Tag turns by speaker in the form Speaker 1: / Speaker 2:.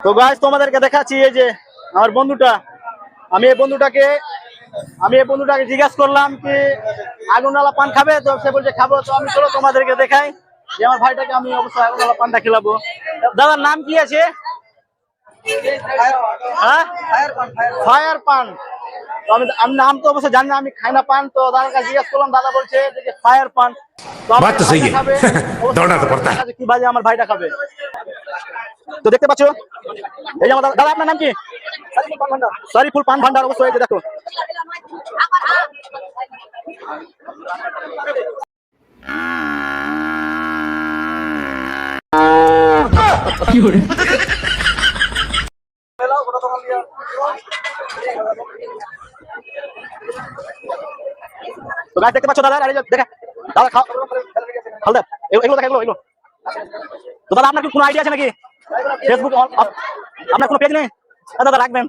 Speaker 1: তো গাইস তোমাদেরকে দেখাচ্ছি এই যে আমার বন্ধুটা। আমি এই বন্ধুটাকে জিজ্ঞাসা করলাম কি আগুনওয়ালা পান খাবে, তো সে বলছে খাবো। তো আমি চলো তোমাদেরকে দেখাই যে আমার ভাইটাকে আমি অবশ্যই আগুনওয়ালা পানটা খেলাবো। দাদার নাম কি আছে? হ্যাঁ, ফায়ার পান। তো আমি আমি নাম তো অবশ্যই জানি না, আমি খাই না পান। তো দাদার কাছে জিজ্ঞাসা করলাম, দাদা বলছে যে ফায়ার পান। তো আমার
Speaker 2: बात तो सही
Speaker 1: ভাইটা
Speaker 2: है।
Speaker 1: খাবে
Speaker 2: दौड़ना तो पड़ता है।
Speaker 1: কি বাজে আমার ভাইটা খাবে। তো দেখতে পাচ্ছ এই যে আমার দাদা। আপনার নাম কি? শরীফুল পান ভান্ডার, অবশ্যই এই যে দেখো। তো গাছ দেখতে পাচ্ছ দাদা, আর এই যে দেখা দাদা খাও হালদা এগুলো দেখা, এগুলো। তো দাদা আপনার কি কোনো আইডিয়া আছে নাকি? ফেসবুক আপনার কোনো পেজ নেই? দাদা রাখবেন।